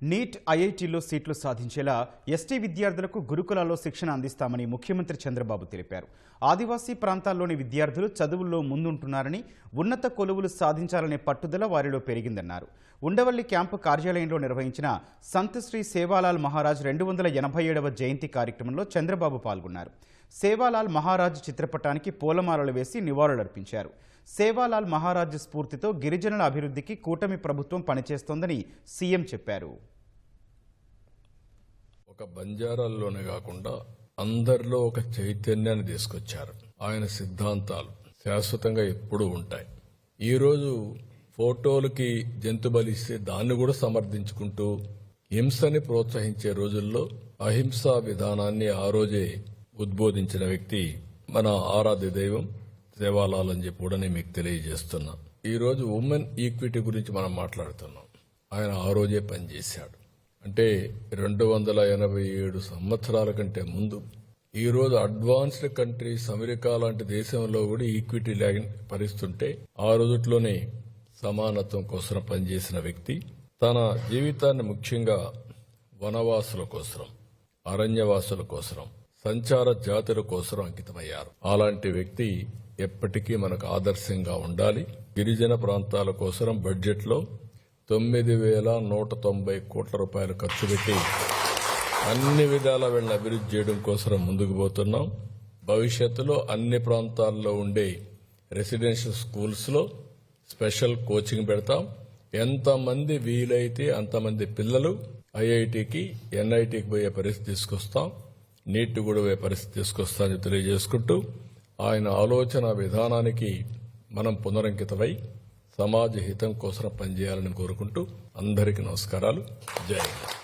Neat ఐఐటీలో సీట్లు సాధించేలా ST విద్యార్థులకు గురుకులాల్లో శిక్షణ అందిస్తామని ముఖ్యమంత్రి చంద్రబాబు తెలిపారు. ఆదివాసీ ప్రాంతాల్లోని విద్యార్థులు చదువుల్లో ముందుంటున్నారని, ఉన్నత కొలువులు సాధించాలనే పట్టుదల వారిలో పెరిగిందన్నారు. ఉండవల్లి క్యాంపు కార్యాలయంలో నిర్వహించిన సంత్ శ్రీ సేవాలాల్ మహారాజ్ 287వ జయంతి కార్యక్రమంలో చంద్రబాబు పాల్గొన్నారు. సేవాలాల్ మహారాజ్ చిత్రపటానికి పూలమాలలు వేసి నివాళులర్పించారు. సేవాలాల్ మహారాజ్ స్ఫూర్తితో గిరిజనుల అభివృద్ధికి కూటమి ప్రభుత్వం పనిచేస్తోందని సీఎం చెప్పారు. ఒక బంజారాల్లోనే కాకుండా అందరిలో ఒక చైతన్యాన్ని తీసుకొచ్చారు. ఆయన సిద్ధాంతాలు శాశ్వతంగా ఎప్పుడూ ఉంటాయి. ఈరోజు ఫోటోలకి జంతు బలిస్తే దాన్ని కూడా సమర్థించుకుంటూ హింసని ప్రోత్సహించే రోజుల్లో అహింసా విధానాన్ని ఆ రోజే ఉద్బోధించిన వ్యక్తి మన ఆరాధ్య దైవం సేవాలాల్ అని చెప్పి కూడా నేను మీకు తెలియజేస్తున్నా. ఈరోజు ఉమెన్ ఈక్విటీ గురించి మనం మాట్లాడుతున్నాం. ఆయన ఆ రోజే పనిచేశాడు. అంటే 287 సంవత్సరాల కంటే ముందు ఈరోజు అడ్వాన్స్డ్ కంట్రీస్ అమెరికా లాంటి దేశంలో కూడా ఈక్విటీ లేని పరిస్థితుంటే ఆ రోజుట్లోనే సమానత్వం కోసం పనిచేసిన వ్యక్తి తన జీవితాన్ని ముఖ్యంగా వనవాసుల కోసం, అరణ్యవాసుల కోసం, సంచార జాతుల కోసం అంకితమయ్యారు. అలాంటి వ్యక్తి ఎప్పటికీ మనకు ఆదర్శంగా ఉండాలి. గిరిజన ప్రాంతాల కోసం బడ్జెట్లో 9,190 కోట్ల రూపాయలు ఖర్చు పెట్టి అన్ని విధాల వీళ్ళని అభివృద్ధి చేయడం కోసం ముందుకు పోతున్నాం. భవిష్యత్తులో అన్ని ప్రాంతాల్లో ఉండే రెసిడెన్షియల్ స్కూల్స్ లో స్పెషల్ కోచింగ్ పెడతాం. ఎంతమంది వీలైతే అంతమంది పిల్లలు ఐఐటికి, ఎన్ఐటికి పోయే పరిస్థితి తీసుకొస్తాం. నీట్ కూడా పోయే పరిస్థితి తీసుకొస్తామని తెలియజేసుకుంటూ ఆయన ఆలోచన విధానానికి మనం పునరంకితమై సమాజ హితం కోసం పనిచేయాలని కోరుకుంటూ అందరికీ నమస్కారాలు. జై హింద్.